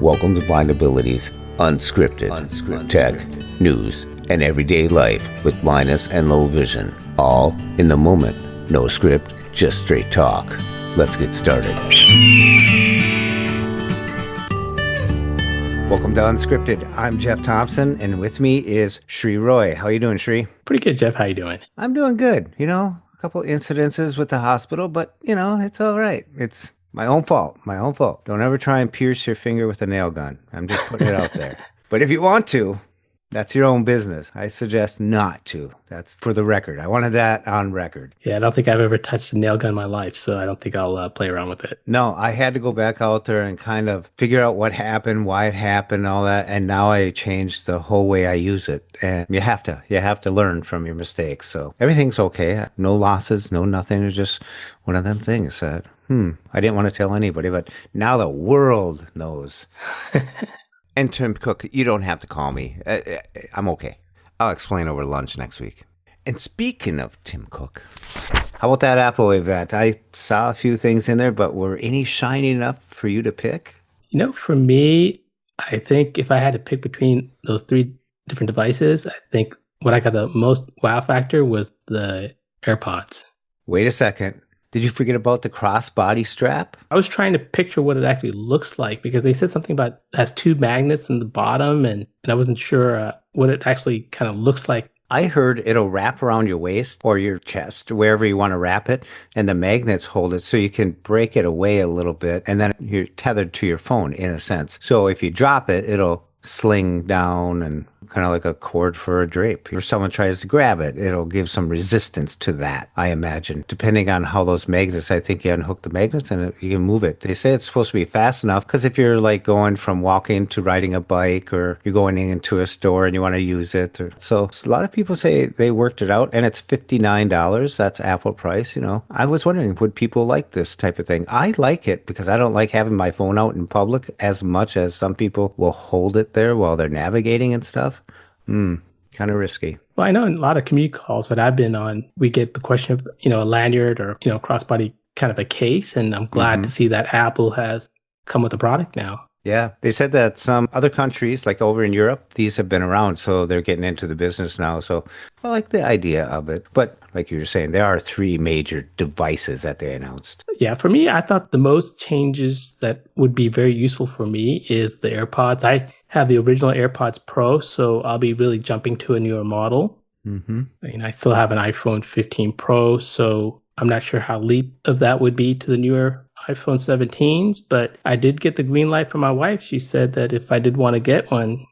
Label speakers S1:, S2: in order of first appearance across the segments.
S1: Welcome to Blind Abilities Unscripted, tech, news, and everyday life with blindness and low vision. All in the moment. No script, just straight talk. Let's get started. Welcome to Unscripted. I'm Jeff Thompson, and with me is Sree Roy. How you doing, Sree?
S2: Pretty good, Jeff. How you doing?
S1: I'm doing good. A couple incidences with the hospital, but, it's all right. It's my own fault. Don't ever try and pierce your finger with a nail gun. I'm just putting it out there. But if you want to, that's your own business. I suggest not to. That's for the record. I wanted that on record.
S2: Yeah, I don't think I've ever touched a nail gun in my life, so I don't think I'll play around with it.
S1: No, I had to go back out there and kind of figure out what happened, why it happened, all that. And now I changed the whole way I use it. And you have to learn from your mistakes. So everything's okay. No losses, no nothing. It's just one of them things that, I didn't want to tell anybody, but now the world knows. And Tim Cook, you don't have to call me. I'm okay. I'll explain over lunch next week. And speaking of Tim Cook, how about that Apple event? I saw a few things in there, but were any shiny enough for you to pick?
S2: For me, I think if I had to pick between those three different devices, I think what I got the most wow factor was the AirPods.
S1: Wait a second. Did you forget about the crossbody strap?
S2: I was trying to picture what it actually looks like because they said something about it has two magnets in the bottom, and I wasn't sure what it actually kind of looks like.
S1: I heard it'll wrap around your waist or your chest, wherever you want to wrap it, and the magnets hold it so you can break it away a little bit, and then you're tethered to your phone in a sense. So if you drop it, it'll sling down and kind of like a cord for a drape. If someone tries to grab it, it'll give some resistance to that, I imagine. Depending on how those magnets, I think you unhook the magnets and you can move it. They say it's supposed to be fast enough because if you're like going from walking to riding a bike or you're going into a store and you want to use it. So a lot of people say they worked it out and it's $59. That's Apple price, I was wondering, would people like this type of thing? I like it because I don't like having my phone out in public as much as some people will hold it there while they're navigating and stuff. Kind of risky.
S2: Well, I know in a lot of commute calls that I've been on, we get the question of, a lanyard or, crossbody kind of a case. And I'm glad to see that Apple has come with a product now.
S1: Yeah. They said that some other countries, like over in Europe, these have been around. So they're getting into the business now. So I like the idea of it. But like you were saying, there are three major devices that they announced.
S2: Yeah. For me, I thought the most changes that would be very useful for me is the AirPods. I have the original AirPods Pro, so I'll be really jumping to a newer model. I still have an iPhone 15 Pro, so I'm not sure how leap of that would be to the newer iPhone 17s, but I did get the green light from my wife. She said that if I did want to get one,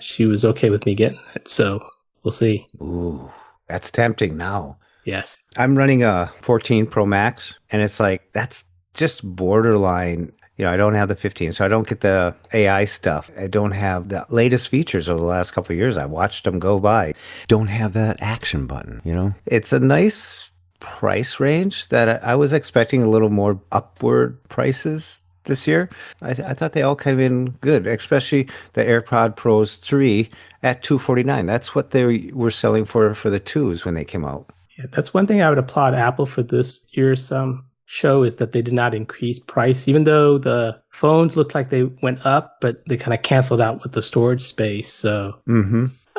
S2: she was okay with me getting it. So we'll see.
S1: Ooh, that's tempting now.
S2: Yes.
S1: I'm running a 14 Pro Max, and it's like, that's just borderline. I don't have the 15, so I don't get the AI stuff. I don't have the latest features over the last couple of years. I watched them go by. Don't have that action button, It's a nice price range that I was expecting a little more upward prices this year. I thought they all came in good, especially the AirPod Pros 3 at $249. That's what they were selling for the twos when they came out.
S2: Yeah, that's one thing I would applaud Apple for this year's show is that they did not increase price, even though the phones looked like they went up, but they kind of canceled out with the storage space. So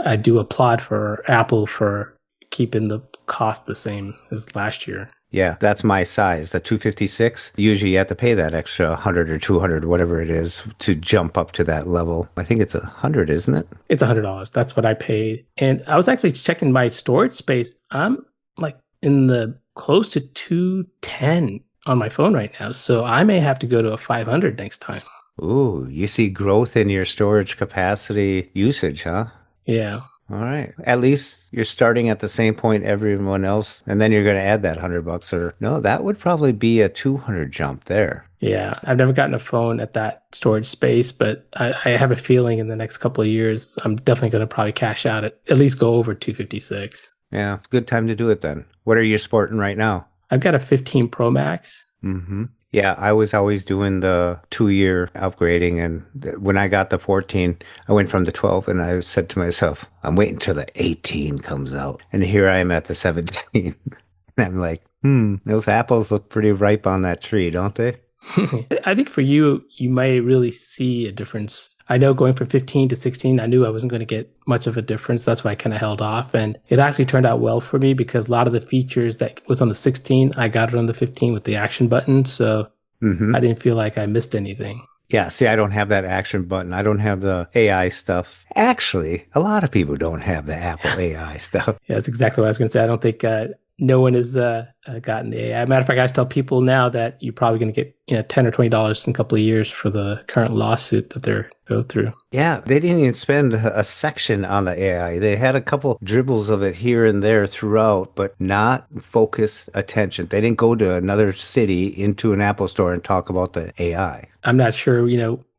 S2: I do applaud for Apple for keeping the cost the same as last year.
S1: Yeah, that's my size, the 256. Usually you have to pay that extra 100 or 200, whatever it is, to jump up to that level. I think it's 100, isn't it?
S2: It's $100. That's what I paid. And I was actually checking my storage space. I'm like in the close to 210 on my phone right now. So I may have to go to a 500 next time.
S1: Ooh, you see growth in your storage capacity usage, huh?
S2: Yeah.
S1: All right. At least you're starting at the same point everyone else, and then you're going to add that $100 or no, that would probably be a 200 jump there.
S2: Yeah. I've never gotten a phone at that storage space, but I have a feeling in the next couple of years, I'm definitely going to probably cash out at least go over 256.
S1: Yeah. Good time to do it then. What are you sporting right now?
S2: I've got a 15 Pro Max.
S1: Yeah, I was always doing the 2-year upgrading. And when I got the 14, I went from the 12 and I said to myself, I'm waiting till the 18 comes out. And here I am at the 17. And I'm like, those apples look pretty ripe on that tree, don't they?
S2: I think for you, you may really see a difference. I know going from 15 to 16, I knew I wasn't going to get much of a difference. That's why I kind of held off. And it actually turned out well for me because a lot of the features that was on the 16, I got it on the 15 with the action button. So I didn't feel like I missed anything.
S1: Yeah, see, I don't have that action button. I don't have the AI stuff. Actually, a lot of people don't have the Apple AI stuff.
S2: Yeah, that's exactly what I was going to say. I don't think no one has gotten the AI. Matter of fact, I tell people now that you're probably going to get $10 or $20 in a couple of years for the current lawsuit that they're go through.
S1: Yeah, they didn't even spend a section on the AI. They had a couple dribbles of it here and there throughout, but not focused attention. They didn't go to another city into an Apple store and talk about the AI.
S2: I'm not sure,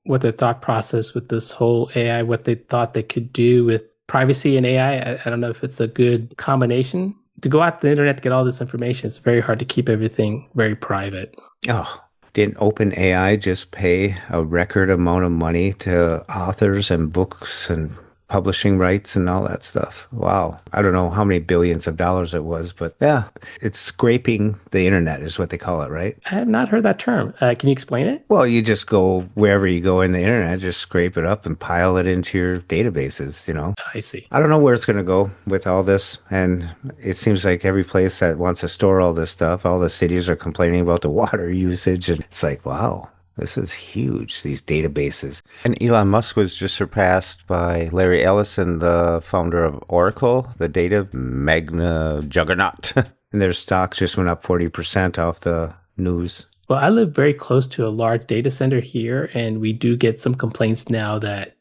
S2: what their thought process with this whole AI, what they thought they could do with privacy and AI. I don't know if it's a good combination. To go out to the internet to get all this information, it's very hard to keep everything very private.
S1: Oh, didn't OpenAI just pay a record amount of money to authors and books and publishing rights and all that stuff? Wow. I don't know how many billions of dollars it was, but yeah, it's scraping the internet is what they call it, right?
S2: I have not heard that term. Can you explain it?
S1: Well, you just go wherever you go in the internet, just scrape it up and pile it into your databases,
S2: I see.
S1: I don't know where it's going to go with all this. And it seems like every place that wants to store all this stuff, all the cities are complaining about the water usage. And it's like, wow. This is huge, these databases. And Elon Musk was just surpassed by Larry Ellison, the founder of Oracle, the data magna juggernaut. And their stocks just went up 40% off the news.
S2: Well, I live very close to a large data center here, and we do get some complaints now that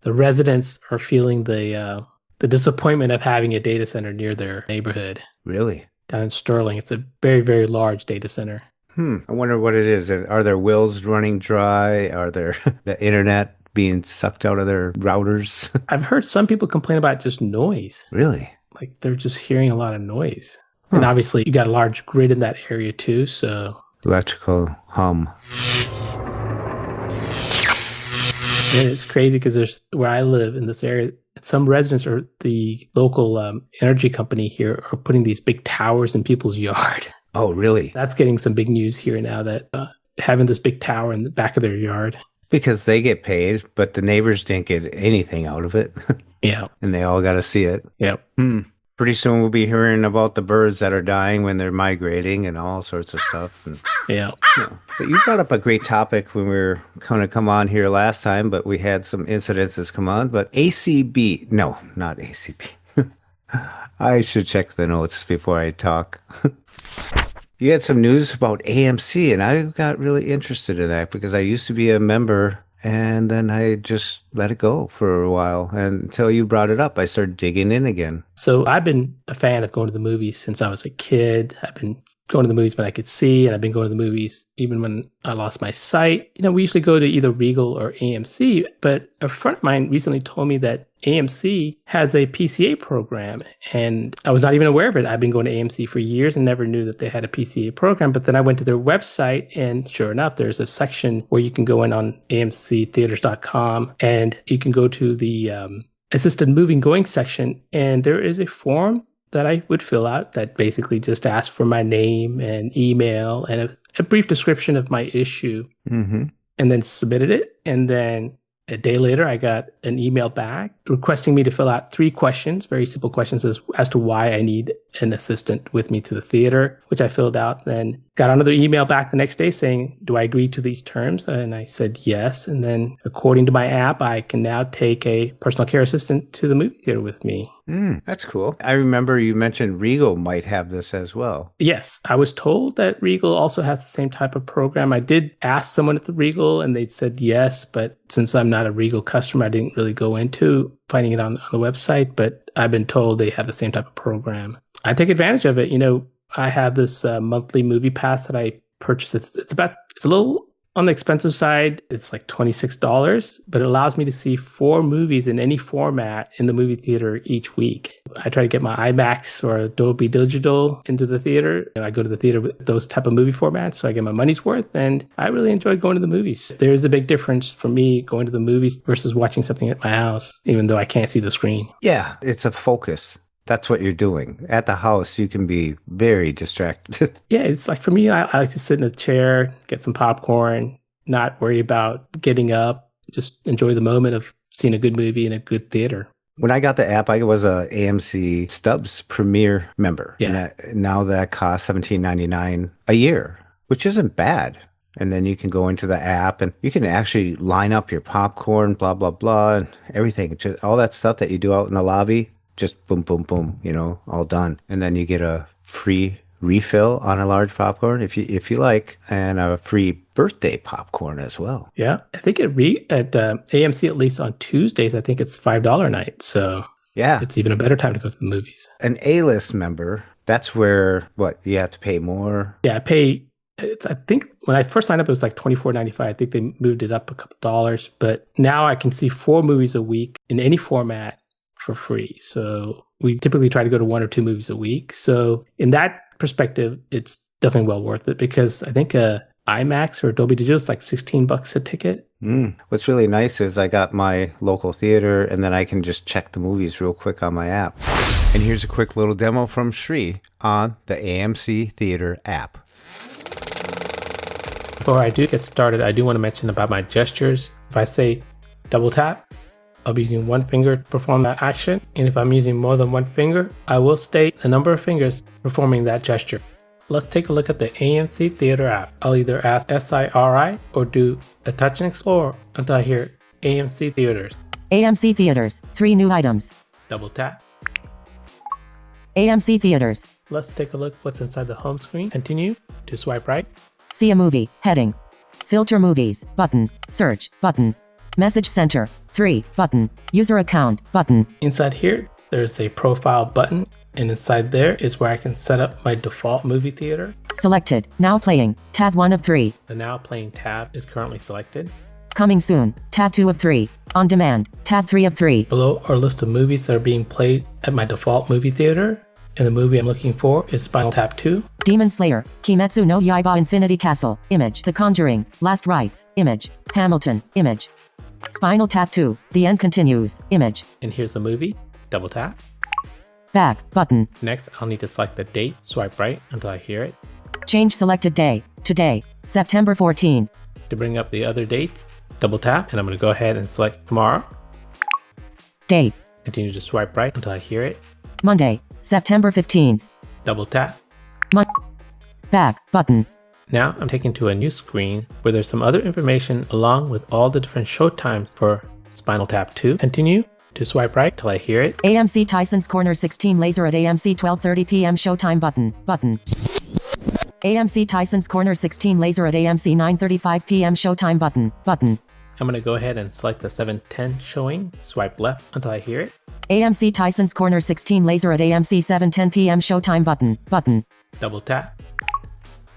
S2: the residents are feeling the disappointment of having a data center near their neighborhood.
S1: Really?
S2: Down in Sterling. It's a very, very large data center.
S1: I wonder what it is. Are their wells running dry? Are there the internet being sucked out of their routers?
S2: I've heard some people complain about just noise.
S1: Really?
S2: Like they're just hearing a lot of noise. And obviously you got a large grid in that area too, so.
S1: Electrical hum.
S2: And it's crazy because there's where I live in this area, some residents or the local energy company here are putting these big towers in people's yard.
S1: Oh, really?
S2: That's getting some big news here now that having this big tower in the back of their yard.
S1: Because they get paid, but the neighbors didn't get anything out of it.
S2: Yeah.
S1: And they all got to see it.
S2: Yep.
S1: Pretty soon we'll be hearing about the birds that are dying when they're migrating and all sorts of stuff. And,
S2: yeah.
S1: But you brought up a great topic when we were going to come on here last time, but we had some incidences come on. But ACB, no, not ACB. I should check the notes before I talk. You had some news about AMC, and I got really interested in that because I used to be a member, and then I just let it go for a while. And until you brought it up, I started digging in again.
S2: So I've been a fan of going to the movies since I was a kid. I've been going to the movies when I could see, and I've been going to the movies even when I lost my sight. We usually go to either Regal or AMC, but a friend of mine recently told me that AMC has a PCA program, and I was not even aware of it. I've been going to AMC for years and never knew that they had a PCA program, but then I went to their website, and sure enough, there's a section where you can go in on amctheaters.com, and you can go to the assisted moving going section, and there is a form that I would fill out that basically just asks for my name and email and a brief description of my issue, and then submitted it, and then a day later, I got an email back requesting me to fill out 3 questions, very simple questions as to why I need an assistant with me to the theater, which I filled out. Then got another email back the next day saying, do I agree to these terms? And I said yes. And then according to my app, I can now take a personal care assistant to the movie theater with me.
S1: That's cool. I remember you mentioned Regal might have this as well.
S2: Yes, I was told that Regal also has the same type of program. I did ask someone at the Regal and they said yes, but since I'm not a Regal customer, I didn't really go into finding it on the website, but I've been told they have the same type of program. I take advantage of it. I have this monthly movie pass that I purchased. It's a little on the expensive side. It's like $26, but it allows me to see 4 movies in any format in the movie theater each week. I try to get my IMAX or Dolby Digital into the theater. I go to the theater with those type of movie formats, so I get my money's worth, and I really enjoy going to the movies. There's a big difference for me going to the movies versus watching something at my house, even though I can't see the screen.
S1: Yeah, it's a focus. That's what you're doing. At the house, you can be very distracted.
S2: Yeah, it's like for me, I like to sit in a chair, get some popcorn, not worry about getting up, just enjoy the moment of seeing a good movie in a good theater.
S1: When I got the app, I was a AMC Stubs Premier member.
S2: Yeah.
S1: And now that costs $17.99 a year, which isn't bad. And then you can go into the app and you can actually line up your popcorn, blah, blah, blah, and everything. Just all that stuff that you do out in the lobby, just boom, boom, boom, all done. And then you get a free refill on a large popcorn if you like, and a free birthday popcorn as well.
S2: Yeah. I think at AMC, at least on Tuesdays, I think it's $5 a night. So
S1: yeah,
S2: it's even a better time to go to the movies.
S1: An A-list member, that's where, you have to pay more?
S2: Yeah, I think when I first signed up, it was like $24.95. I think they moved it up a couple dollars, but now I can see 4 movies a week in any format for free. So we typically try to go to 1 or 2 movies a week. So in that perspective, it's definitely well worth it because I think IMAX or Dolby Digital is like $16 a ticket.
S1: What's really nice is I got my local theater and then I can just check the movies real quick on my app. And here's a quick little demo from Sree on the AMC Theater app.
S2: Before I do get started, I do want to mention about my gestures. If I say double tap, I'll be using one finger to perform that action. And if I'm using more than one finger, I will state the number of fingers performing that gesture. Let's take a look at the AMC Theater app. I'll either ask SIRI or do a touch and explore until I hear AMC Theaters.
S3: AMC Theaters, 3 new items.
S2: Double tap.
S3: AMC Theaters.
S2: Let's take a look what's inside the home screen. Continue to swipe right.
S3: See a movie, heading. Filter movies, button. Search, button. Message center, 3, button. User account, button.
S2: Inside here, there's a profile button, and inside there is where I can set up my default movie theater.
S3: Selected, now playing, tab 1 of 3.
S2: The now playing tab is currently selected.
S3: Coming soon, tab 2 of 3. On demand, tab 3 of 3.
S2: Below are a list of movies that are being played at my default movie theater, and the movie I'm looking for is Spinal Tap 2.
S3: Demon Slayer, Kimetsu no Yaiba Infinity Castle, image. The Conjuring, Last Rites, image. Hamilton, image. Spinal Tap 2, The End Continues, image.
S2: And here's the movie. Double tap.
S3: Back, button.
S2: Next, I'll need to select the date. Swipe right until I hear it.
S3: Change selected day. Today, September 14.
S2: To bring up the other dates, double tap, and I'm going to go ahead and select tomorrow.
S3: Date.
S2: Continue to swipe right until I hear it.
S3: Monday, September 15th.
S2: Double tap.
S3: Back, button.
S2: Now I'm taken to a new screen where there's some other information along with all the different show times for Spinal Tap 2. Continue to swipe right till I hear it.
S3: AMC Tyson's Corner 16 laser at AMC 12:30 p.m. showtime button. AMC Tyson's Corner 16 laser at AMC 9:35 p.m. showtime button.
S2: I'm going to go ahead and select the 7:10 showing. Swipe left until I hear it.
S3: AMC Tyson's Corner 16 laser at AMC 7:10 p.m. showtime button.
S2: Double tap.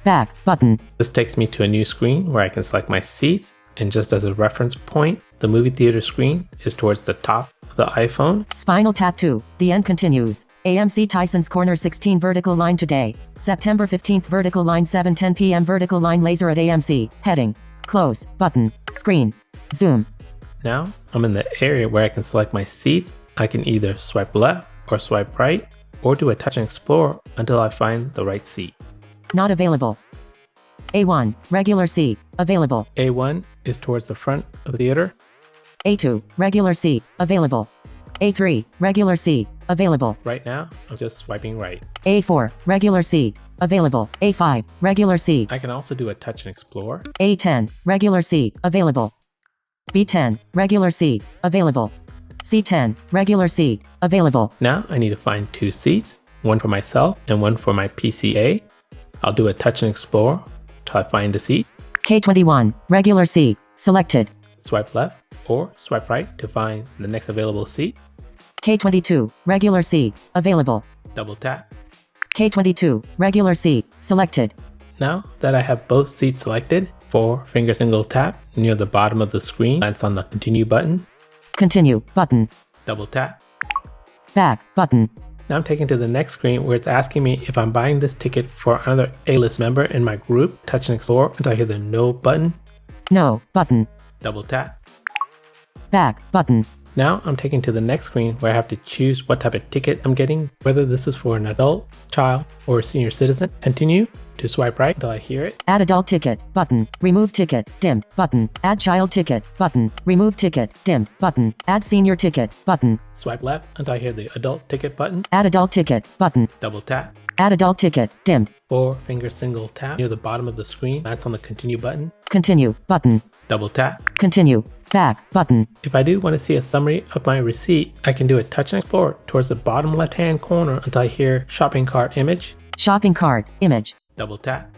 S3: Back, button.
S2: This takes me to a new screen where I can select my seats, and just as a reference point, the movie theater screen is towards the top of the iPhone.
S3: Spinal Tap 2, The End Continues. AMC Tyson's Corner 16 vertical line today. September 15th vertical line 7:10 p.m. vertical line laser at AMC. Heading. Close, button. Screen. Zoom.
S2: Now I'm in the area where I can select my seats. I can either swipe left or swipe right, or do a touch and explore until I find the right seat.
S3: Not available. A1, regular seat, available.
S2: A1 is towards the front of the theater.
S3: A2, regular seat, available. A3, regular seat, available.
S2: Right now, I'm just swiping right.
S3: A4, regular seat, available. A5, regular seat.
S2: I can also do a touch and explore.
S3: A10, regular seat, available. B10, regular seat, available. C10, regular seat, available.
S2: Now I need to find 2 seats, one for myself and one for my PCA. I'll do a touch and explore till I find a seat.
S3: K21, regular seat, selected.
S2: Swipe left or swipe right to find the next available seat.
S3: K22, regular seat, available.
S2: Double tap.
S3: K22, regular seat, selected.
S2: Now that I have both seats selected, 4-finger single tap near the bottom of the screen, glance on the continue button.
S3: Continue, button.
S2: Double tap.
S3: Back, button.
S2: Now I'm taken to the next screen where it's asking me if I'm buying this ticket for another A-list member in my group. Touch and explore until I hear the no button.
S3: No, button.
S2: Double tap.
S3: Back, button.
S2: Now I'm taken to the next screen where I have to choose what type of ticket I'm getting, whether this is for an adult, child, or a senior citizen. Continue to swipe right until I hear it.
S3: Add adult ticket, button. Remove ticket, dimmed, button. Add child ticket, button. Remove ticket, dimmed, button. Add senior ticket, button.
S2: Swipe left until I hear the adult ticket button.
S3: Add adult ticket, button.
S2: Double tap.
S3: Add adult ticket, dimmed.
S2: 4-finger single tap near the bottom of the screen. That's on the continue button.
S3: Continue, button.
S2: Double tap.
S3: Continue, back, button.
S2: If I do want to see a summary of my receipt, I can do a touch and export towards the bottom left-hand corner until I hear shopping cart image.
S3: Shopping cart, image.
S2: Double tap.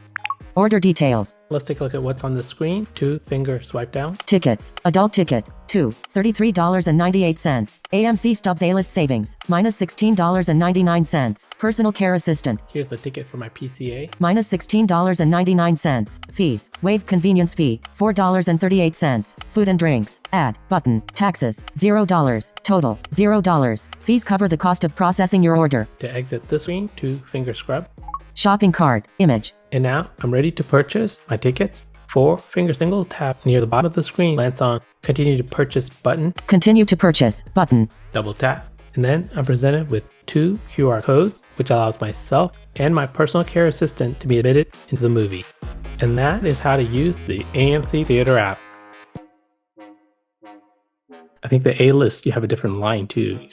S3: Order details.
S2: Let's take a look at what's on the screen. 2-finger swipe down.
S3: Tickets. Adult ticket. $33.98. AMC Stubbs A-list savings. Minus $16.99. Personal care assistant.
S2: Here's the ticket for my PCA.
S3: Minus $16.99. Fees. Waive convenience fee. $4.38. Food and drinks. Add. Button. Taxes. $0. Total. $0. Fees cover the cost of processing your order.
S2: To exit this screen, 2-finger scrub.
S3: Shopping cart. Image.
S2: And now I'm ready to purchase my tickets. 4-finger single tap near the bottom of the screen lands on continue to purchase button.
S3: Continue to purchase button.
S2: Double tap. And then I'm presented with 2 QR codes, which allows myself and my personal care assistant to be admitted into the movie. And that is how to use the AMC Theater app. I think the A-list, you have a different line too.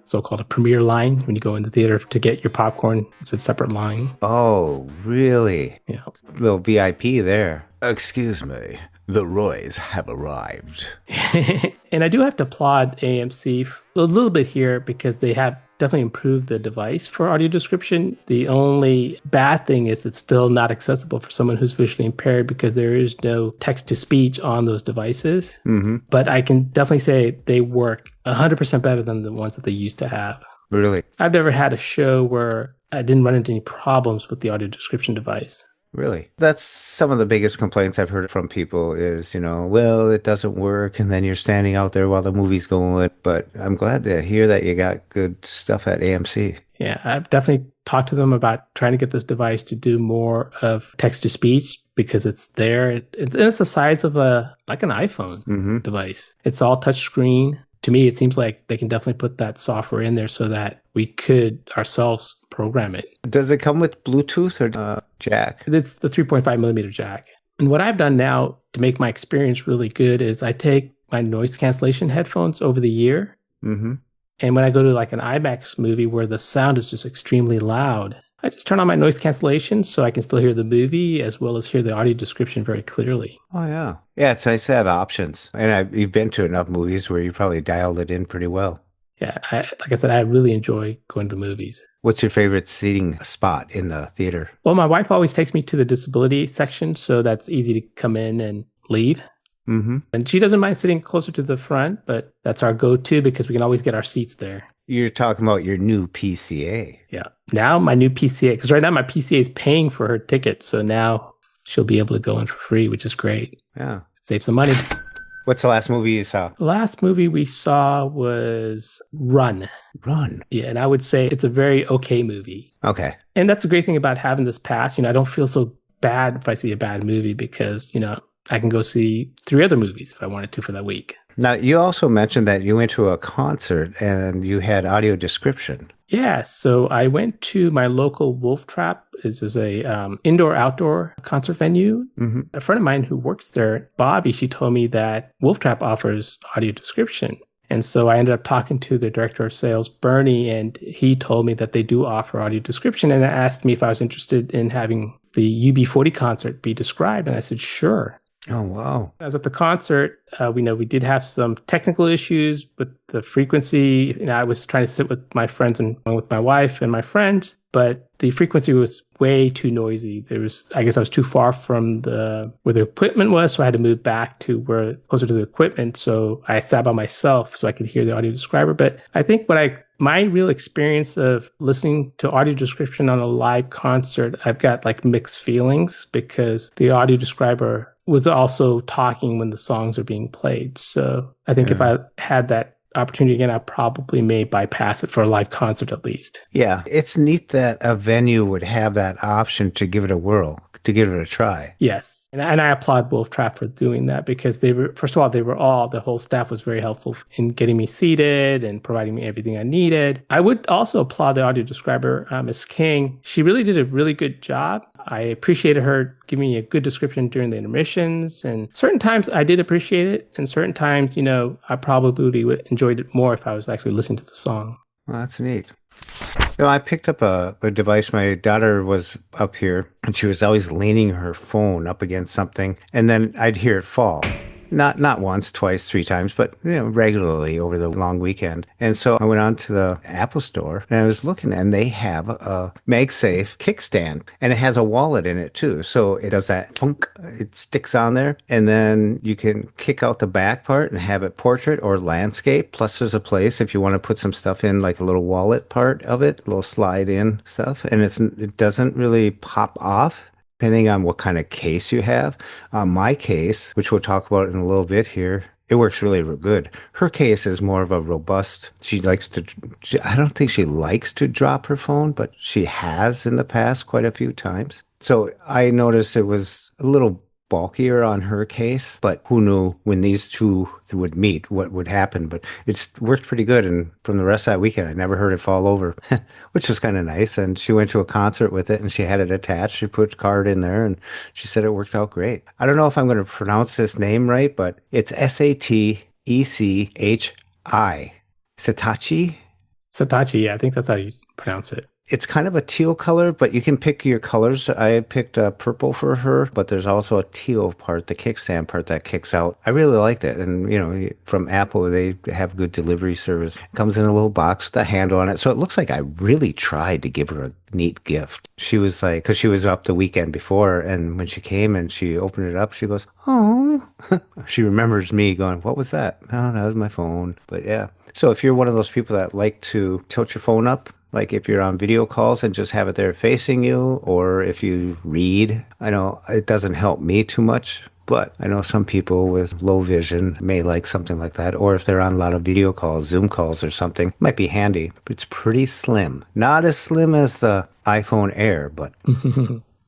S2: So-called a premiere line. When you go in the theater to get your popcorn, it's a separate line.
S1: Oh, really?
S2: Yeah.
S1: Little VIP there.
S4: Excuse me, the Roys have arrived.
S2: And I do have to applaud AMC a little bit here because they have definitely improved the device for audio description. The only bad thing is it's still not accessible for someone who's visually impaired because there is no text-to-speech on those devices.
S1: Mm-hmm.
S2: But I can definitely say they work 100% better than the ones that they used to have.
S1: Really?
S2: I've never had a show where I didn't run into any problems with the audio description device.
S1: Really? That's some of the biggest complaints I've heard from people is, well, it doesn't work. And then you're standing out there while the movie's going. But I'm glad to hear that you got good stuff at AMC.
S2: Yeah, I've definitely talked to them about trying to get this device to do more of text-to-speech because it's there. It's the size of an iPhone device. It's all touchscreen. To me, it seems like they can definitely put that software in there so that we could ourselves program it.
S1: Does it come with Bluetooth or jack?
S2: It's the 3.5 millimeter jack. And what I've done now to make my experience really good is I take my noise cancellation headphones over the ear.
S1: Mm-hmm.
S2: And when I go to like an IMAX movie where the sound is just extremely loud, I just turn on my noise cancellation so I can still hear the movie as well as hear the audio description very clearly.
S1: Oh, yeah. Yeah, it's nice to have options. And you've been to enough movies where you probably dialed it in pretty well.
S2: Yeah, like I said, I really enjoy going to the movies.
S1: What's your favorite seating spot in the theater?
S2: Well, my wife always takes me to the disability section, so that's easy to come in and leave.
S1: Mm-hmm.
S2: And she doesn't mind sitting closer to the front, but that's our go-to because we can always get our seats there.
S1: You're talking about your new PCA.
S2: Yeah. Now my new PCA, because right now my PCA is paying for her ticket, so now she'll be able to go in for free, which is great.
S1: Yeah.
S2: Save some money.
S1: What's the last movie you saw?
S2: The last movie we saw was Run.
S1: Run.
S2: Yeah, and I would say it's a very okay movie.
S1: Okay.
S2: And that's the great thing about having this pass. I don't feel so bad if I see a bad movie because, I can go see 3 other movies if I wanted to for that week.
S1: Now, you also mentioned that you went to a concert and you had audio description.
S2: Yeah, so I went to my local Wolf Trap. This is a indoor-outdoor concert venue.
S1: Mm-hmm.
S2: A friend of mine who works there, Bobby, she told me that Wolf Trap offers audio description. And so I ended up talking to the director of sales, Bernie, and he told me that they do offer audio description and asked me if I was interested in having the UB40 concert be described. And I said, sure.
S1: Oh, wow.
S2: I was at the concert. We did have some technical issues with the frequency. I was trying to sit with my friends and with my wife and my friends, but the frequency was way too noisy. I guess I was too far from where the equipment was, so I had to move back to closer to the equipment. So I sat by myself so I could hear the audio describer. But I think my real experience of listening to audio description on a live concert, I've got like mixed feelings because the audio describer was also talking when the songs are being played. So I think if I had that opportunity again, I probably may bypass it for a live concert at least.
S1: Yeah, it's neat that a venue would have that option to give it a whirl. to give it a try.
S2: Yes. And I applaud Wolf Trap for doing that because they were, first of all, the whole staff was very helpful in getting me seated and providing me everything I needed. I would also applaud the audio describer, Ms. King. She really did a really good job. I appreciated her giving me a good description during the intermissions. And certain times I did appreciate it. And certain times, I probably would enjoyed it more if I was actually listening to the song.
S1: Well, that's neat. I picked up a device. My daughter was up here and she was always leaning her phone up against something and then I'd hear it fall. Not once, twice, three times, but regularly over the long weekend. And so I went on to the Apple store and I was looking and they have a MagSafe kickstand and it has a wallet in it too. So it does that funk, it sticks on there and then you can kick out the back part and have it portrait or landscape. Plus there's a place if you want to put some stuff in like a little wallet part of it, a little slide in stuff. And it doesn't really pop off. Depending on what kind of case you have. My case, which we'll talk about in a little bit here, it works really good. Her case is more of a robust. I don't think she likes to drop her phone, but she has in the past quite a few times. So I noticed it was a little bulkier on her case, but who knew when these two would meet, what would happen. But it's worked pretty good. And from the rest of that weekend, I never heard it fall over, which was kind of nice. And she went to a concert with it and she had it attached. She put a card in there and she said it worked out great. I don't know if I'm going to pronounce this name right, but it's Satechi. Satachi?
S2: Satachi, yeah, I think that's how you pronounce it.
S1: It's kind of a teal color, but you can pick your colors. I had picked purple for her, but there's also a teal part, the kickstand part that kicks out. I really liked it. And, from Apple, they have good delivery service. It comes in a little box with a handle on it. So it looks like I really tried to give her a neat gift. She was like, because she was up the weekend before, and when she came and she opened it up, she goes, oh. She remembers me going, what was that? Oh, that was my phone. But yeah. So if you're one of those people that like to tilt your phone up, like if you're on video calls and just have it there facing you, or if you read, I know it doesn't help me too much, but I know some people with low vision may like something like that. Or if they're on a lot of video calls, Zoom calls or something, it might be handy. But it's pretty slim. Not as slim as the iPhone Air, but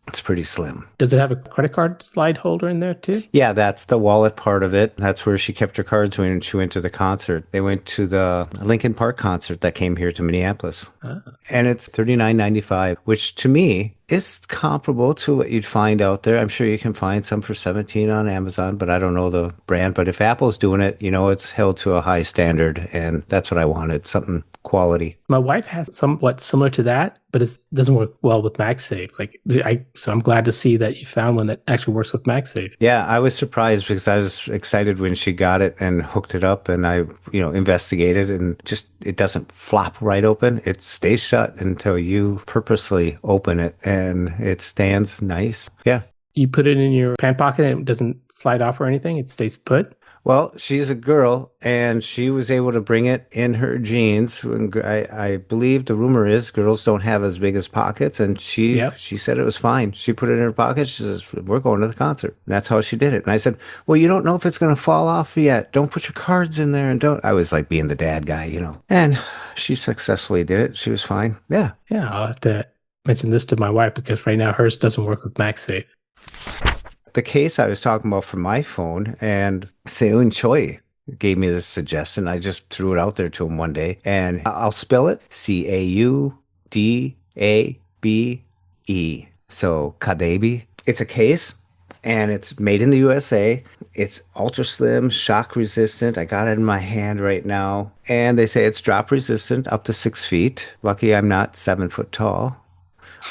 S1: it's pretty slim.
S2: Does it have a credit card slide holder in there too?
S1: Yeah, that's the wallet part of it. That's where she kept her cards when she went to the concert. They went to the Linkin Park concert that came here to Minneapolis. Ah. And it's $39.95, which to me is comparable to what you'd find out there. I'm sure you can find some for $17 on Amazon, but I don't know the brand. But if Apple's doing it, it's held to a high standard, and that's what I wanted, something quality.
S2: My wife has somewhat similar to that, but it doesn't work well with MagSafe. So I'm glad to see that you found one that actually works with MagSafe.
S1: Yeah, I was surprised because I was excited when she got it and hooked it up, and I, investigated, and just it doesn't flop right open. It stays shut until you purposely open it, and it stands nice. Yeah.
S2: You put it in your pant pocket and it doesn't slide off or anything? It stays put?
S1: Well, she's a girl, and she was able to bring it in her jeans. I believe the rumor is girls don't have as big as pockets, and she said it was fine. She put it in her pocket. She says, we're going to the concert. And that's how she did it. And I said, well, you don't know if it's going to fall off yet. Don't put your cards in there, and don't. I was like being the dad guy, And she successfully did it. She was fine. Yeah.
S2: Yeah, I'll have to mention this to my wife because right now hers doesn't work with MagSafe.
S1: The case I was talking about for my phone, and Seun Choi gave me this suggestion. I just threw it out there to him one day, and I'll spell it Caudabe. So Caudabe. It's a case, and it's made in the USA. It's ultra slim, shock resistant. I got it in my hand right now, and they say it's drop resistant up to 6 feet. Lucky I'm not 7 foot tall.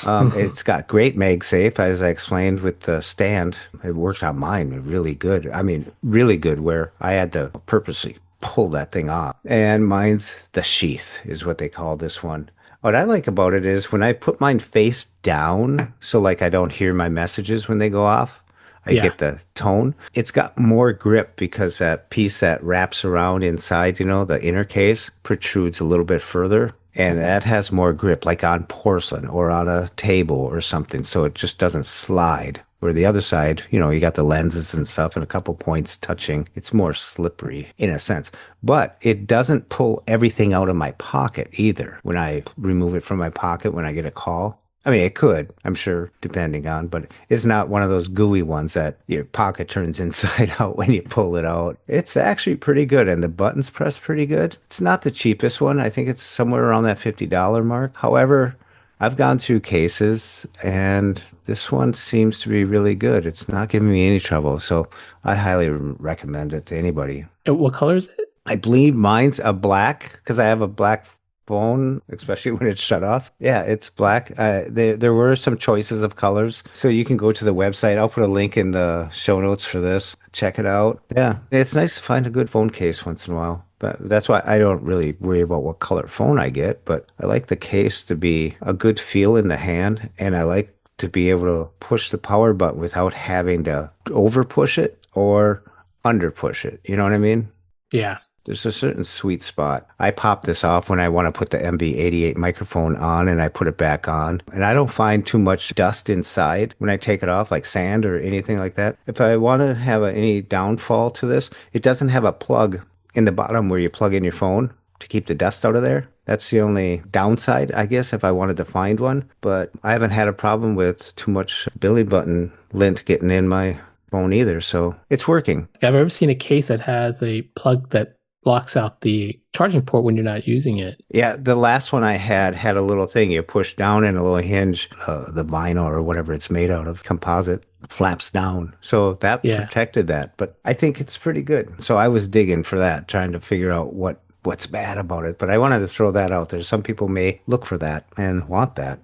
S1: It's got great MagSafe, as I explained with the stand. It worked on mine really good. I mean, really good, where I had to purposely pull that thing off. And mine's the sheath is what they call this one. What I like about it is when I put mine face down, so like I don't hear my messages when they go off, I get the tone. It's got more grip because that piece that wraps around inside, the inner case protrudes a little bit further. And that has more grip, like on porcelain or on a table or something. So it just doesn't slide. Where the other side, you got the lenses and stuff and a couple points touching. It's more slippery in a sense. But it doesn't pull everything out of my pocket either when I remove it from my pocket when I get a call. I mean, it could, I'm sure, depending on, but it's not one of those gooey ones that your pocket turns inside out when you pull it out. It's actually pretty good, and the buttons press pretty good. It's not the cheapest one. I think it's somewhere around that $50 mark. However, I've gone through cases, and this one seems to be really good. It's not giving me any trouble, so I highly recommend it to anybody.
S2: What color is it?
S1: I believe mine's a black, because I have a black phone, especially when it's shut off. Yeah, it's black. There were some choices of colors, so you can go to the website. I'll put a link in the show notes for this. Check it out. Yeah, it's nice to find a good phone case once in a while. But that's why I don't really worry about what color phone I get, but I like the case to be a good feel in the hand, and I like to be able to push the power button without having to over push it or under push it. You know what I mean?
S2: Yeah.
S1: There's a certain sweet spot. I pop this off when I want to put the MB88 microphone on, and I put it back on. And I don't find too much dust inside when I take it off, like sand or anything like that. If I want to have any downfall to this, it doesn't have a plug in the bottom where you plug in your phone to keep the dust out of there. That's the only downside, I guess, if I wanted to find one. But I haven't had a problem with too much belly button lint getting in my phone either. So it's working.
S2: I've ever seen a case that has a plug that blocks out the charging port when you're not using it.
S1: Yeah, the last one I had a little thing you push down and a little hinge, the vinyl or whatever it's made out of, composite, flaps down. So that protected that. But I think it's pretty good. So I was digging for that, trying to figure out what's bad about it. But I wanted to throw that out there. Some people may look for that and want that.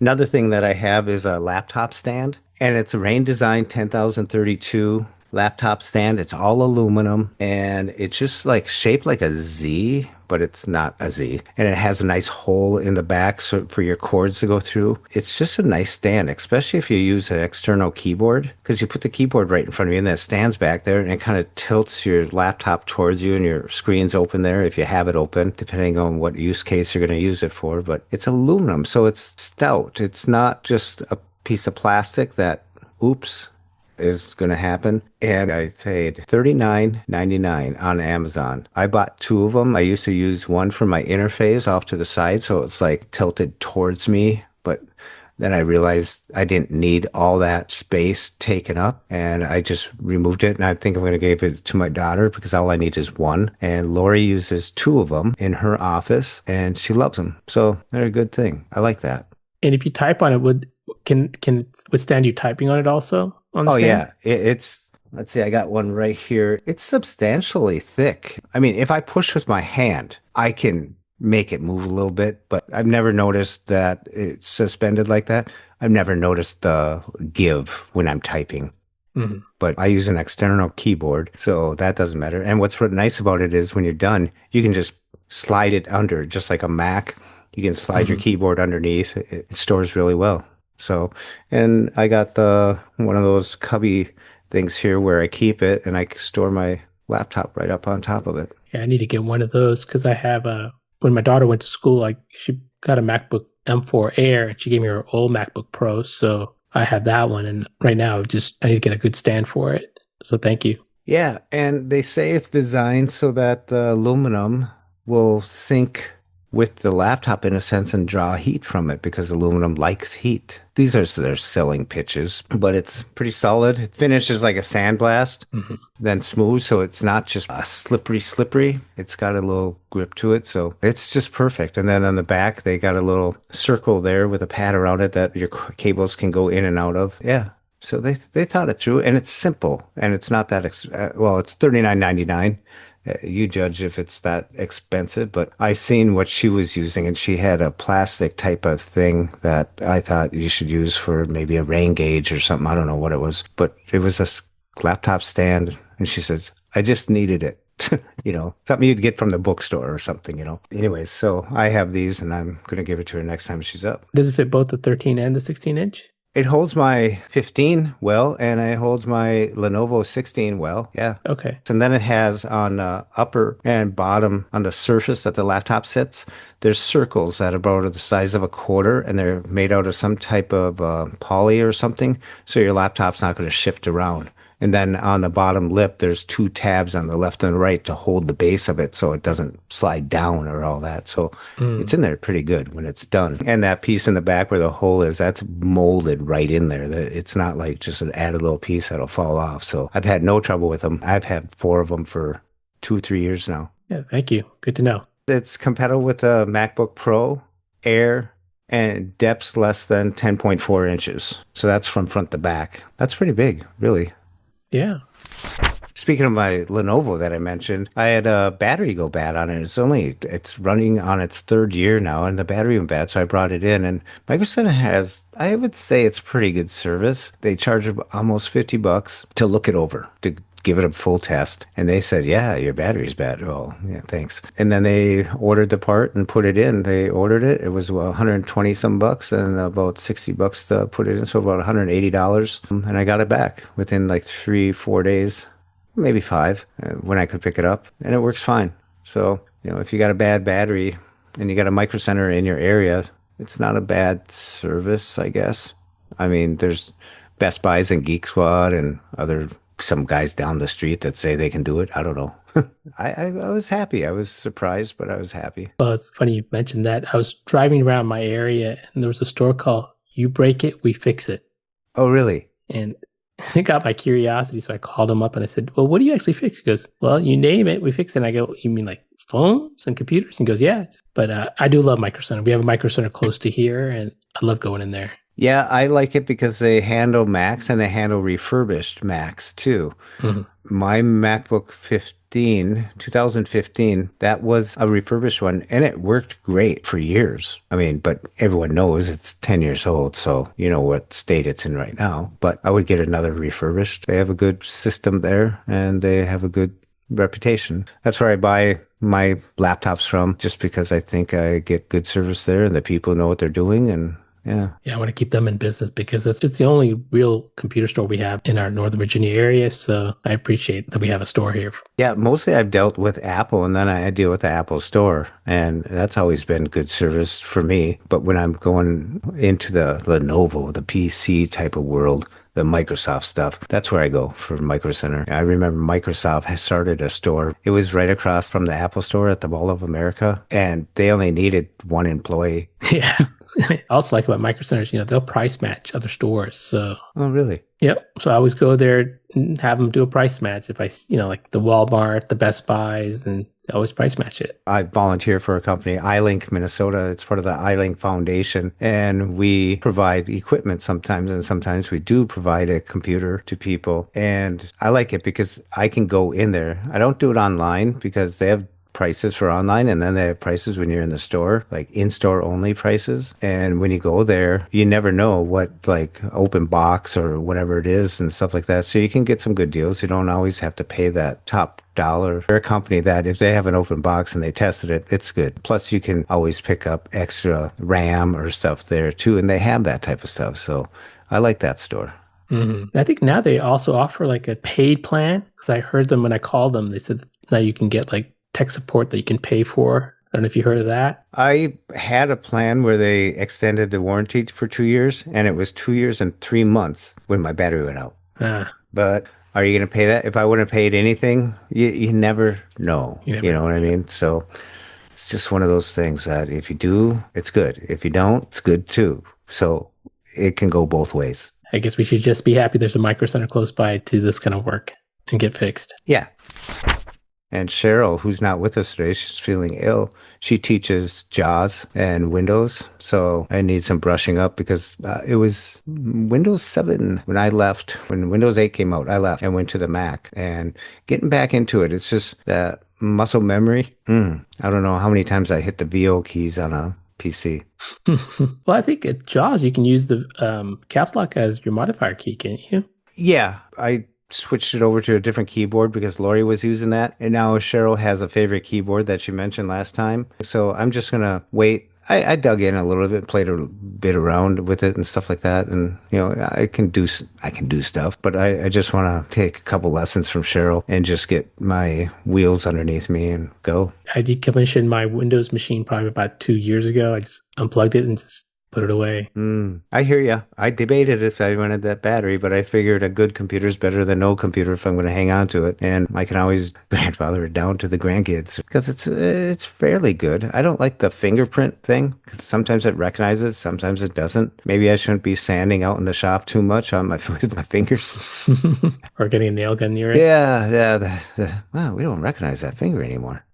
S1: Another thing that I have is a laptop stand, and it's a Rain Design 10032 laptop stand. It's all aluminum, and it's just like shaped like a Z, but it's not a Z. And it has a nice hole in the back so for your cords to go through. It's just a nice stand, especially if you use an external keyboard, because you put the keyboard right in front of you and then it stands back there and it kind of tilts your laptop towards you and your screen's open there if you have it open, depending on what use case you're going to use it for. But it's aluminum, so it's stout. It's not just a piece of plastic that, oops, is going to happen. And I paid $39.99 on Amazon. I bought two of them. I used to use one for my interface off to the side, so it's like tilted towards me. But then I realized I didn't need all that space taken up, and I just removed it. And I think I'm going to give it to my daughter because all I need is one. And Lori uses two of them in her office, and she loves them. So they're a good thing. I like that.
S2: And if you type on it, can it withstand you typing on it also? On the stand?
S1: Yeah, it's, let's see, I got one right here. It's substantially thick. I mean, if I push with my hand, I can make it move a little bit, but I've never noticed that it's suspended like that. I've never noticed the give when I'm typing. Mm-hmm. But I use an external keyboard, so that doesn't matter. And what's nice about it is when you're done, you can just slide it under, just like a Mac. You can slide your keyboard underneath. It stores really well. So, and I got one of those cubby things here where I keep it and I store my laptop right up on top of it.
S2: Yeah, I need to get one of those because I have when my daughter went to school, she got a MacBook M4 Air and she gave me her old MacBook Pro. So I have that one. And right now, I need to get a good stand for it. So thank you.
S1: Yeah. And they say it's designed so that the aluminum will sync with the laptop in a sense and draw heat from it because aluminum likes heat. These are their selling pitches, but it's pretty solid. It finishes like a sandblast, then smooth, so it's not just a slippery. It's got a little grip to it, so it's just perfect. And then on the back, they got a little circle there with a pad around it that your cables can go in and out of. Yeah. So they thought it through, and it's simple, and it's not that it's $39.99. You judge if it's that expensive, but I seen what she was using, and she had a plastic type of thing that I thought you should use for maybe a rain gauge or something. I don't know what it was, but it was a laptop stand, and she says, I just needed it. Something you'd get from the bookstore or something, Anyways, so I have these, and I'm going to give it to her next time she's up.
S2: Does it fit both the 13 and the 16 inch?
S1: It holds my 15 well, and it holds my Lenovo 16 well. Yeah.
S2: Okay.
S1: And then it has on the upper and bottom on the surface that the laptop sits, there's circles that are about the size of a quarter, and they're made out of some type of poly or something, so your laptop's not going to shift around. And then on the bottom lip, there's 2 tabs on the left and the right to hold the base of it so it doesn't slide down or all that. So it's in there pretty good when it's done. And that piece in the back where the hole is, that's molded right in there. It's not like just an added little piece that'll fall off. So I've had no trouble with them. I've had 4 of them for 2 or 3 years now.
S2: Yeah, thank you. Good to know.
S1: It's compatible with the MacBook Pro, Air, and depth's less than 10.4 inches. So that's from front to back. That's pretty big, really.
S2: Yeah.
S1: Speaking of my Lenovo that I mentioned, I had a battery go bad on it. It's running on its 3rd year now, and the battery went bad, so I brought it in. And Microsoft has, I would say it's pretty good service. They charge almost $50 to look it over, to give it a full test. And they said, yeah, your battery's bad. Oh, yeah, thanks. And then they ordered the part and put it in. They ordered it. It was 120 some bucks and about $60 to put it in. So about $180. And I got it back within like 3-4 days, maybe 5, when I could pick it up. And it works fine. So, if you got a bad battery and you got a Micro Center in your area, it's not a bad service, I guess. I mean, there's Best Buys and Geek Squad and some guys down the street that say they can do it. I don't know. I was happy. I was surprised, but I was happy.
S2: Well, it's funny you mentioned that. I was driving around my area and there was a store called You Break It, We Fix It.
S1: Oh, really?
S2: And it got my curiosity. So I called him up and I said, well, what do you actually fix? He goes, well, you name it, we fix it. And I go, you mean like phones and computers? And he goes, yeah. But I do love Micro Center. We have a Micro Center close to here and I love going in there.
S1: Yeah, I like it because they handle Macs and they handle refurbished Macs too. Mm-hmm. My MacBook 2015, that was a refurbished one and it worked great for years. I mean, but everyone knows it's 10 years old, so you know what state it's in right now. But I would get another refurbished. They have a good system there and they have a good reputation. That's where I buy my laptops from, just because I think I get good service there and the people know what they're doing. And yeah, I
S2: want to keep them in business because it's the only real computer store we have in our Northern Virginia area. So I appreciate that we have a store here.
S1: Yeah, mostly I've dealt with Apple and then I deal with the Apple store. And that's always been good service for me. But when I'm going into the Lenovo, the PC type of world, the Microsoft stuff, that's where I go for Micro Center. I remember Microsoft has started a store. It was right across from the Apple store at the Mall of America. And they only needed 1 employee.
S2: Yeah. I also like about Micro Centers, they'll price match other stores. So,
S1: oh, really?
S2: Yep. So I always go there and have them do a price match. If I, like the Walmart, the Best Buys, and they always price match it.
S1: I volunteer for a company, iLink Minnesota. It's part of the iLink Foundation. And we provide equipment sometimes. And sometimes we do provide a computer to people. And I like it because I can go in there. I don't do it online because they have prices for online and then they have prices when you're in the store, like in-store only prices. And when you go there, you never know what like open box or whatever it is and stuff like that. So you can get some good deals. You don't always have to pay that top dollar. They're a company that if they have an open box and they tested it, it's good. Plus you can always pick up extra RAM or stuff there too. And they have that type of stuff. So I like that store.
S2: Mm-hmm. I think now they also offer like a paid plan, because I heard them when I called them. They said now you can get like tech support that you can pay for. I don't know if you heard of that.
S1: I had a plan where they extended the warranty for 2 years, and it was 2 years and 3 months when my battery went out. But are you going to pay that? If I wouldn't have paid anything, you never know. You know what I mean? So it's just one of those things that if you do, it's good. If you don't, it's good too. So it can go both ways.
S2: I guess we should just be happy there's a Micro Center close by to this kind of work and get fixed.
S1: Yeah. And Cheryl, who's not with us today, she's feeling ill. She teaches JAWS and Windows. So I need some brushing up because it was Windows 7 when I left. When Windows 8 came out, I left and went to the Mac. And getting back into it, it's just that muscle memory. I don't know how many times I hit the VO keys on a PC.
S2: Well, I think at JAWS, you can use the caps lock as your modifier key, can't you?
S1: Yeah, I switched it over to a different keyboard because Lori was using that. And now Cheryl has a favorite keyboard that she mentioned last time. So I'm just going to wait. I dug in a little bit, played a bit around with it and stuff like that. And, I can do stuff, but I just want to take a couple lessons from Cheryl and just get my wheels underneath me and go.
S2: I decommissioned my Windows machine probably about 2 years ago. I just unplugged it and just put it away.
S1: I hear you. I debated if I wanted that battery, but I figured a good computer is better than no computer if I'm going to hang on to it. And I can always grandfather it down to the grandkids because it's fairly good. I don't like the fingerprint thing because sometimes it recognizes, sometimes it doesn't. Maybe I shouldn't be sanding out in the shop too much on with my fingers.
S2: Or getting a nail gun near it.
S1: Yeah. Wow, we don't recognize that finger anymore.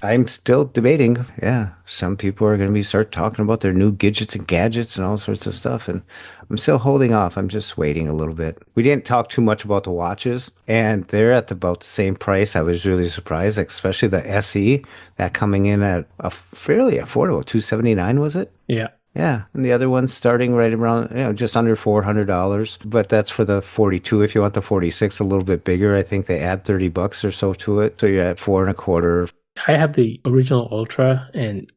S1: I'm still debating. Yeah, some people are going to start talking about their new gadgets and gadgets and all sorts of stuff. And I'm still holding off. I'm just waiting a little bit. We didn't talk too much about the watches, and they're at about the same price. I was really surprised, especially the SE, that coming in at a fairly affordable, $279, was it?
S2: Yeah.
S1: Yeah, and the other one's starting right around, just under $400, but that's for the 42. If you want the 46, a little bit bigger, I think they add $30 or so to it. So you're at four and a quarter.
S2: I have the original Ultra and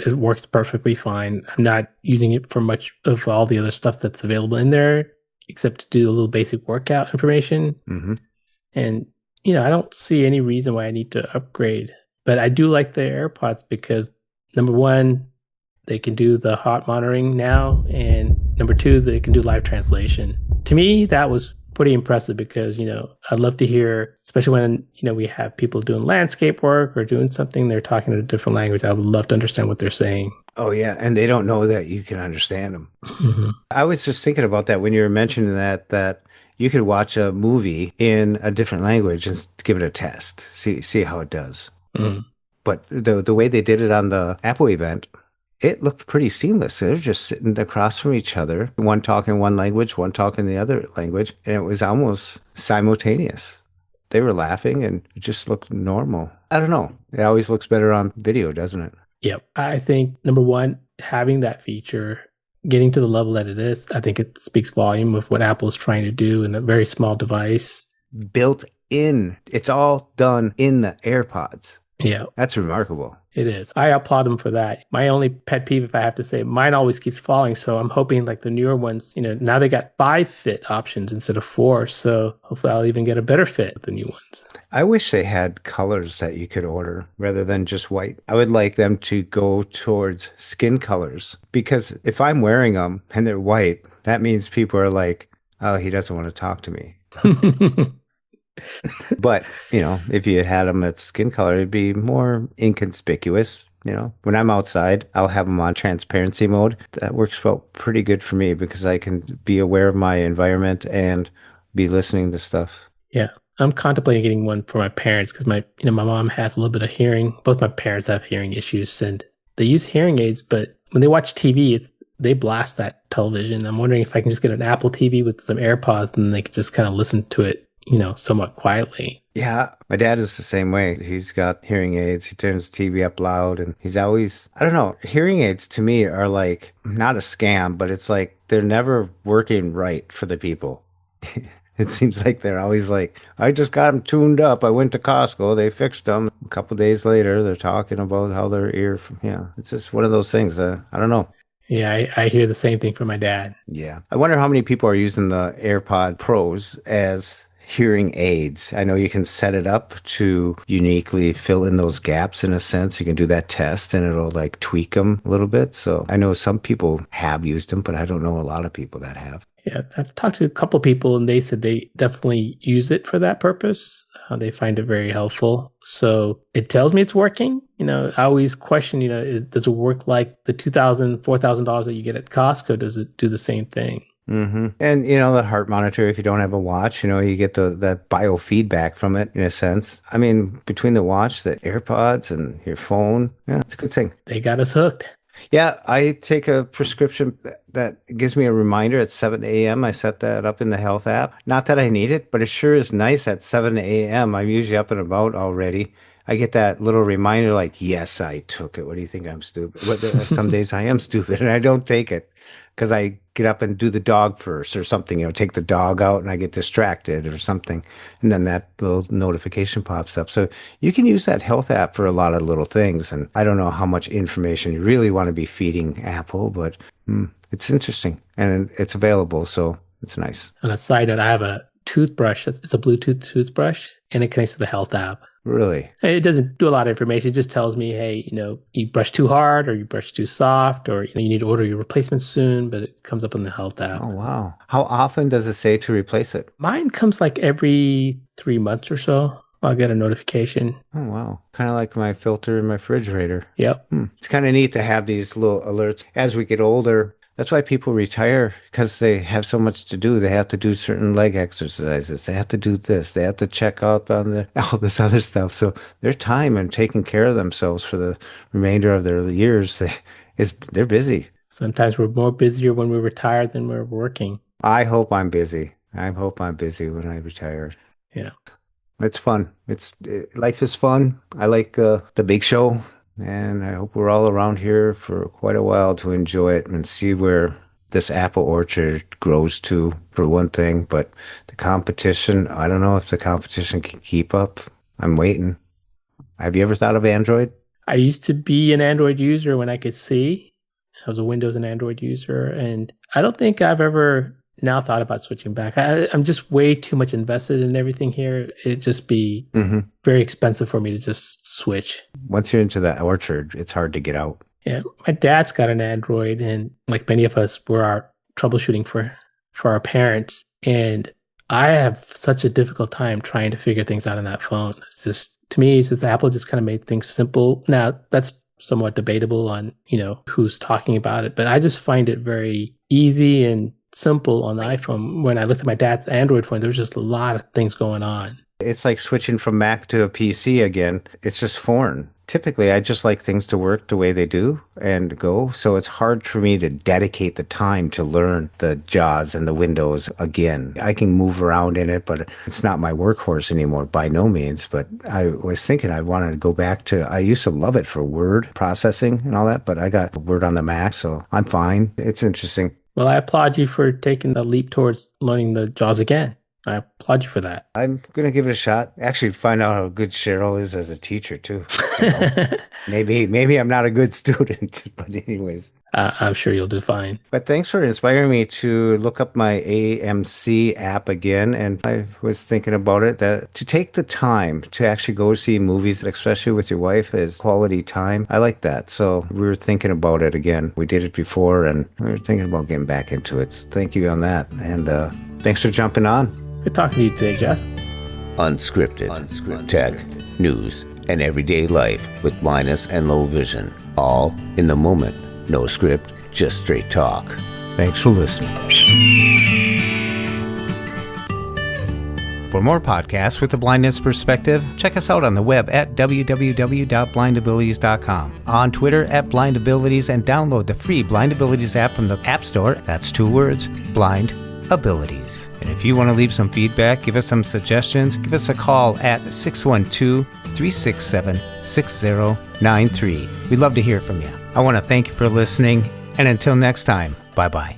S2: it works perfectly fine. I'm not using it for much of all the other stuff that's available in there, except to do a little basic workout information.
S1: Mm-hmm.
S2: And, I don't see any reason why I need to upgrade. But I do like the AirPods because, number one, they can do the heart monitoring now. And number two, they can do live translation. To me, that was pretty impressive because, I'd love to hear, especially when, we have people doing landscape work or doing something, they're talking in a different language. I would love to understand what they're saying.
S1: Oh, yeah. And they don't know that you can understand them.
S2: Mm-hmm.
S1: I was just thinking about that when you were mentioning that you could watch a movie in a different language and give it a test, see how it does.
S2: Mm-hmm.
S1: But the way they did it on the Apple event, it looked pretty seamless. They're just sitting across from each other, one talking one language, one talking the other language, and it was almost simultaneous. They were laughing, and it just looked normal. I don't know. It always looks better on video, doesn't it?
S2: Yep. I think, number one, having that feature, getting to the level that it is, I think it speaks volume of what Apple's trying to do in a very small device.
S1: Built in. It's all done in the AirPods.
S2: Yeah.
S1: That's remarkable.
S2: It is. I applaud them for that. My only pet peeve, if I have to say, mine always keeps falling. So I'm hoping like the newer ones, now they got 5 fit options instead of 4. So hopefully I'll even get a better fit with the new ones.
S1: I wish they had colors that you could order rather than just white. I would like them to go towards skin colors because if I'm wearing them and they're white, that means people are like, oh, he doesn't want to talk to me. But, if you had them at skin color, it'd be more inconspicuous. When I'm outside, I'll have them on transparency mode. That works well pretty good for me because I can be aware of my environment and be listening to stuff.
S2: Yeah. I'm contemplating getting one for my parents because my mom has a little bit of hearing. Both my parents have hearing issues and they use hearing aids, but when they watch TV, they blast that television. I'm wondering if I can just get an Apple TV with some AirPods and they can just kind of listen to it somewhat quietly.
S1: Yeah, my dad is the same way. He's got hearing aids. He turns the TV up loud and he's always, I don't know, hearing aids to me are like, not a scam, but it's like they're never working right for the people. It seems like they're always like, I just got them tuned up. I went to Costco. They fixed them. A couple of days later, they're talking about how their ear, it's just one of those things. I don't know.
S2: Yeah, I hear the same thing from my dad.
S1: Yeah. I wonder how many people are using the AirPod Pros as hearing aids. I know you can set it up to uniquely fill in those gaps in a sense. You can do that test and it'll like tweak them a little bit. So I know some people have used them, but I don't know a lot of people that have.
S2: Yeah, I've talked to a couple of people and they said they definitely use it for that purpose. They find it very helpful. So it tells me it's working. I always question, does it work like the $2,000, $4,000 that you get at Costco? Does it do the same thing?
S1: Mm-hmm. And, the heart monitor, if you don't have a watch, you get that biofeedback from it in a sense. I mean, between the watch, the AirPods and your phone, yeah, it's a good thing.
S2: They got us hooked.
S1: Yeah, I take a prescription that gives me a reminder at 7 a.m. I set that up in the health app. Not that I need it, but it sure is nice at 7 a.m. I'm usually up and about already. I get that little reminder like, yes, I took it. What do you think? I'm stupid. Some days I am stupid and I don't take it because I get up and do the dog first or something, take the dog out and I get distracted or something. And then that little notification pops up. So you can use that health app for a lot of little things. And I don't know how much information you really want to be feeding Apple, but it's interesting and it's available. So it's nice.
S2: On a side note, I have a toothbrush. It's a Bluetooth toothbrush and it connects to the health app.
S1: Really?
S2: It doesn't do a lot of information. It just tells me, hey, you brush too hard or you brush too soft, or you need to order your replacement soon, but it comes up on the health app.
S1: Oh, wow. How often does it say to replace it?
S2: Mine comes like every 3 months or so. I'll get a notification.
S1: Oh, wow. Kind of like my filter in my refrigerator.
S2: Yep.
S1: It's kind of neat to have these little alerts as we get older. That's why people retire, because they have so much to do. They have to do certain leg exercises. They have to do this. They have to check out on all this other stuff. So their time and taking care of themselves for the remainder of their years, they're busy.
S2: Sometimes we're more busier when we're retired than we're working.
S1: I hope I'm busy. I hope I'm busy when I retire.
S2: Yeah.
S1: It's fun. Life is fun. I like the big show. And I hope we're all around here for quite a while to enjoy it and see where this apple orchard grows to, for one thing. But the competition, I don't know if the competition can keep up. I'm waiting. Have you ever thought of Android?
S2: I used to be an Android user when I could see. I was a Windows and Android user. And I don't think I've ever now thought about switching back. I'm just way too much invested in everything here. It'd just be very expensive for me to just switch.
S1: Once you're into that orchard, it's hard to get out.
S2: Yeah, my dad's got an Android, and like many of us, we're our troubleshooting for our parents. And I have such a difficult time trying to figure things out on that phone. It's just, to me, it's just Apple just kind of made things simple. Now, that's somewhat debatable on, who's talking about it, but I just find it very easy and simple on the iPhone. When I looked at my dad's Android phone, there was just a lot of things going on.
S1: It's like switching from Mac to a PC again. It's just foreign. Typically, I just like things to work the way they do and go. So it's hard for me to dedicate the time to learn the JAWS and the Windows again. I can move around in it, but it's not my workhorse anymore by no means. But I was thinking I wanted to go back to, I used to love it for word processing and all that, but I got Word on the Mac, so I'm fine. It's interesting.
S2: Well, I applaud you for taking the leap towards learning the JAWS again. I applaud you for that.
S1: I'm going to give it a shot. Actually, find out how good Cheryl is as a teacher, too. Maybe I'm not a good student, but anyways.
S2: I'm sure you'll do fine.
S1: But thanks for inspiring me to look up my AMC app again. And I was thinking about it, that to take the time to actually go see movies, especially with your wife, is quality time. I like that. So we were thinking about it again. We did it before, and we were thinking about getting back into it. So thank you on that. And thanks for jumping on.
S2: Good talking to you today, Jeff.
S4: Unscripted. Tech, news, and everyday life with blindness and low vision. All in the moment. No script, just straight talk.
S1: Thanks for listening. For more podcasts with a blindness perspective, check us out on the web at www.blindabilities.com, on Twitter at blindabilities, and download the free Blind Abilities app from the App Store. That's 2 words, Blind Abilities. And if you want to leave some feedback, give us some suggestions, give us a call at 612-367-6093. We'd love to hear from you. I want to thank you for listening, and until next time, bye-bye.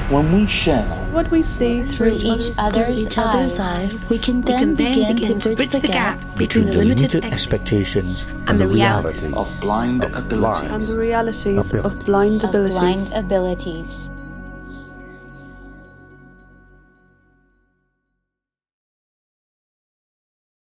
S5: When we share
S6: what we see through
S7: each other's eyes, we can then begin to bridge the gap
S5: between the limited expectations and the reality
S6: of blind abilities.
S5: And the
S6: realities of blind abilities.